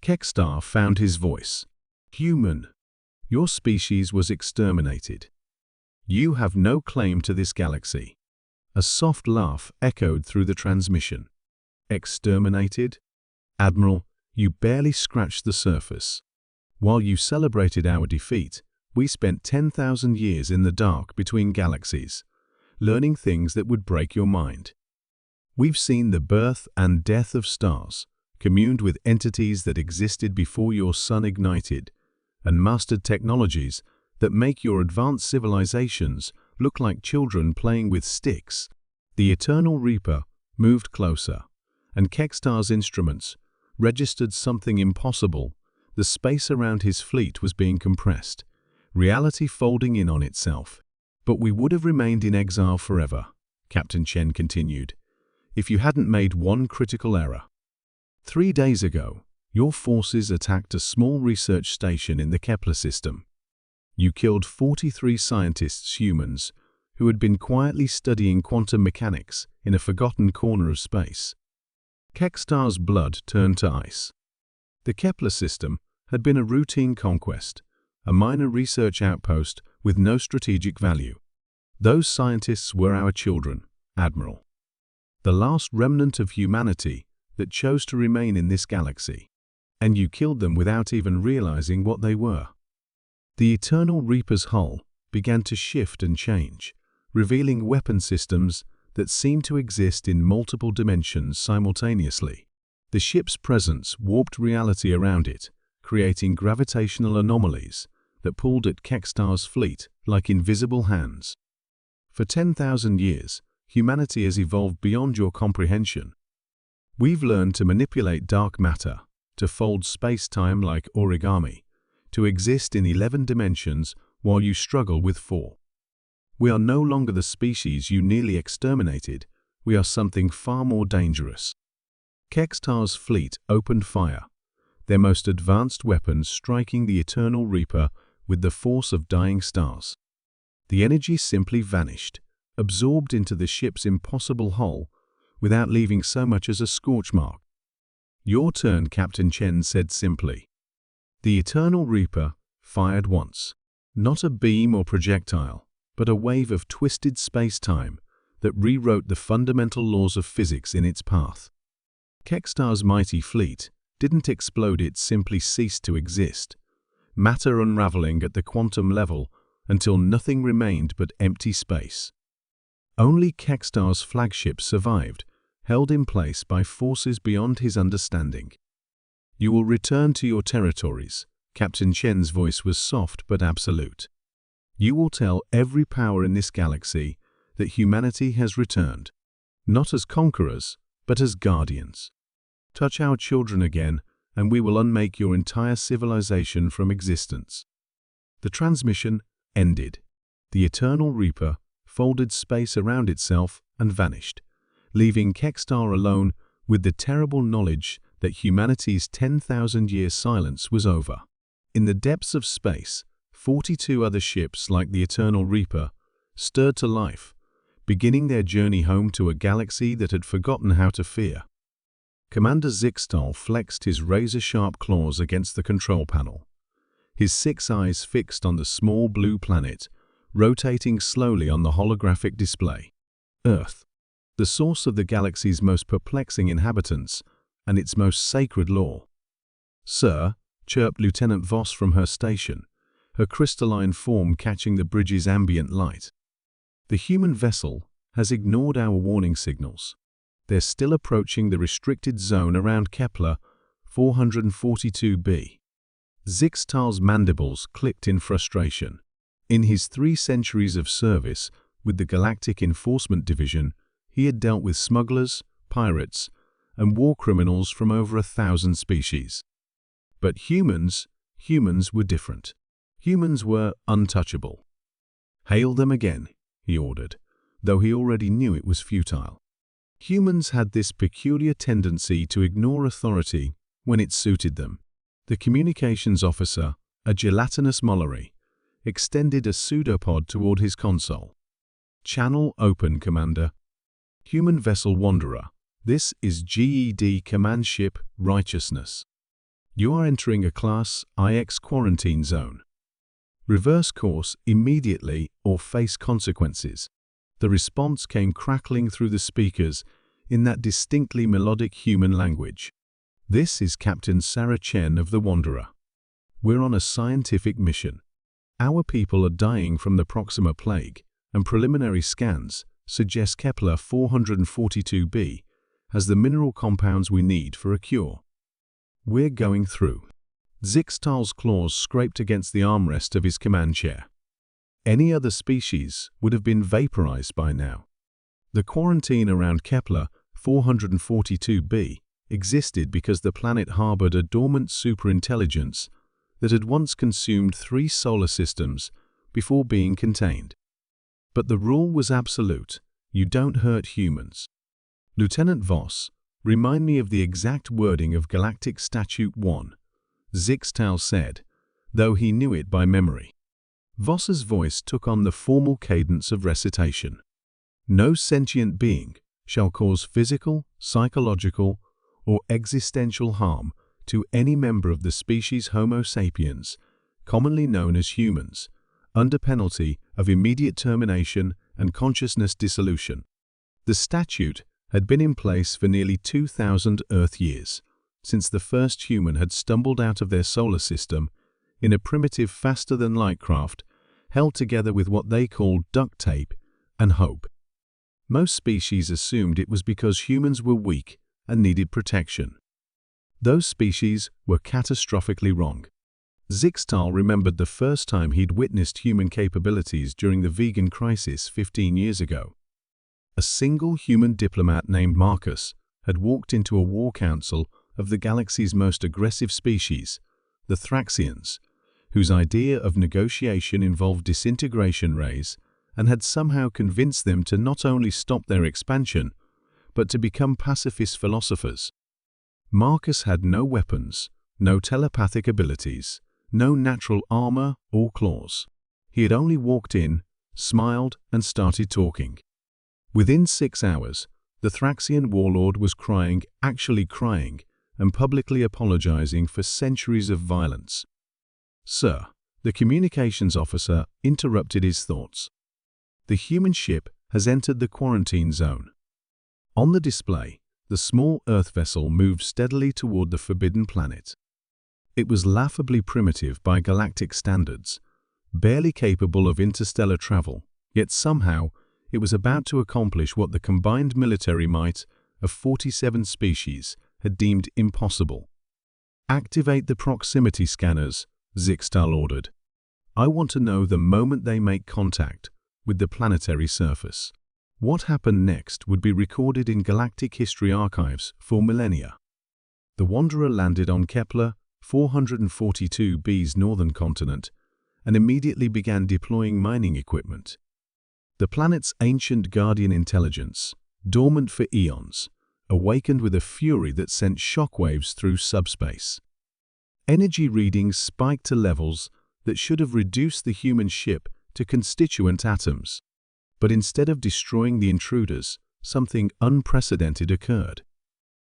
Kekstar found his voice. Human, your species was exterminated. You have no claim to this galaxy. A soft laugh echoed through the transmission. Exterminated? Admiral, you barely scratched the surface. While you celebrated our defeat, we spent 10,000 years in the dark between galaxies, learning things that would break your mind. We've seen the birth and death of stars, communed with entities that existed before your sun ignited, and mastered technologies that make your advanced civilizations look like children playing with sticks. The Eternal Reaper moved closer, and Kekstar's instruments registered something impossible. The space around his fleet was being compressed, reality folding in on itself. But we would have remained in exile forever, Captain Chen continued, if you hadn't made one critical error. 3 days ago, your forces attacked a small research station in the Kepler system. You killed 43 scientists, humans, who had been quietly studying quantum mechanics in a forgotten corner of space. Kekstar's blood turned to ice. The Kepler system had been a routine conquest, a minor research outpost with no strategic value. Those scientists were our children, Admiral. The last remnant of humanity that chose to remain in this galaxy. And you killed them without even realizing what they were. The Eternal Reaper's hull began to shift and change, revealing weapon systems that seemed to exist in multiple dimensions simultaneously. The ship's presence warped reality around it, creating gravitational anomalies that pulled at Kekstar's fleet like invisible hands. For 10,000 years, humanity has evolved beyond your comprehension. We've learned to manipulate dark matter, to fold space-time like origami, to exist in 11 dimensions while you struggle with 4. We are no longer the species you nearly exterminated, we are something far more dangerous. Kekstar's fleet opened fire, their most advanced weapons striking the Eternal Reaper with the force of dying stars. The energy simply vanished, absorbed into the ship's impossible hull, without leaving so much as a scorch mark. Your turn, Captain Chen said simply. The Eternal Reaper fired once, not a beam or projectile, but a wave of twisted space-time that rewrote the fundamental laws of physics in its path. Kekstar's mighty fleet didn't explode, it simply ceased to exist, matter unraveling at the quantum level until nothing remained but empty space. Only Kekstar's flagship survived, held in place by forces beyond his understanding. You will return to your territories. Captain Chen's voice was soft but absolute. You will tell every power in this galaxy that humanity has returned, not as conquerors, but as guardians. Touch our children again, and we will unmake your entire civilization from existence. The transmission ended. The Eternal Reaper folded space around itself and vanished, leaving Kekstar alone with the terrible knowledge that humanity's 10,000-year silence was over. In the depths of space, 42 other ships like the Eternal Reaper stirred to life, beginning their journey home to a galaxy that had forgotten how to fear. Commander Zixtal flexed his razor-sharp claws against the control panel, his 6 eyes fixed on the small blue planet, rotating slowly on the holographic display. Earth, the source of the galaxy's most perplexing inhabitants and its most sacred law. Sir, chirped Lieutenant Voss from her station, her crystalline form catching the bridge's ambient light. The human vessel has ignored our warning signals. They're still approaching the restricted zone around Kepler 442b. Zixtal's mandibles clicked in frustration. In his 3 centuries of service with the Galactic Enforcement Division, he had dealt with smugglers, pirates, and war criminals from over 1,000 species. But humans were different. Humans were untouchable. Hail them again, he ordered, though he already knew it was futile. Humans had this peculiar tendency to ignore authority when it suited them. The communications officer, a gelatinous Mollery, extended a pseudopod toward his console. Channel open, Commander. Human Vessel Wanderer, this is GED Command Ship Righteousness. You are entering a Class IX quarantine zone. Reverse course immediately or face consequences. The response came crackling through the speakers in that distinctly melodic human language. This is Captain Sarah Chen of the Wanderer. We're on a scientific mission. Our people are dying from the Proxima plague, and preliminary scans suggest Kepler 442b has the mineral compounds we need for a cure. We're going through. Zixtal's claws scraped against the armrest of his command chair. Any other species would have been vaporized by now. The quarantine around Kepler 442b existed because the planet harbored a dormant superintelligence that had once consumed 3 solar systems before being contained. But the rule was absolute: you don't hurt humans. Lieutenant Voss, remind me of the exact wording of Galactic Statute 1, Zixtal said, though he knew it by memory. Voss's voice took on the formal cadence of recitation. No sentient being shall cause physical, psychological, or existential harm to any member of the species Homo sapiens, commonly known as humans, under penalty of immediate termination and consciousness dissolution. The statute had been in place for nearly 2,000 Earth years, since the first human had stumbled out of their solar system in a primitive faster-than-light craft held together with what they called duct tape and hope. Most species assumed it was because humans were weak and needed protection. Those species were catastrophically wrong. Zixtal remembered the first time he'd witnessed human capabilities during the vegan crisis 15 years ago. A single human diplomat named Marcus had walked into a war council of the galaxy's most aggressive species, the Thraxians, whose idea of negotiation involved disintegration rays, and had somehow convinced them to not only stop their expansion, but to become pacifist philosophers. Marcus had no weapons, no telepathic abilities, no natural armor or claws. He had only walked in, smiled, and started talking. Within 6 hours, the Thraxian warlord was crying, actually crying, and publicly apologizing for centuries of violence. "Sir," the communications officer interrupted his thoughts. "The human ship has entered the quarantine zone." On the display, the small Earth vessel moved steadily toward the forbidden planet. It was laughably primitive by galactic standards, barely capable of interstellar travel, yet somehow it was about to accomplish what the combined military might of 47 species had deemed impossible. "Activate the proximity scanners," Zixtal ordered. "I want to know the moment they make contact with the planetary surface." What happened next would be recorded in galactic history archives for millennia. The Wanderer landed on Kepler 442b's northern continent and immediately began deploying mining equipment. The planet's ancient guardian intelligence, dormant for eons, awakened with a fury that sent shockwaves through subspace. Energy readings spiked to levels that should have reduced the human ship to constituent atoms. But instead of destroying the intruders, something unprecedented occurred.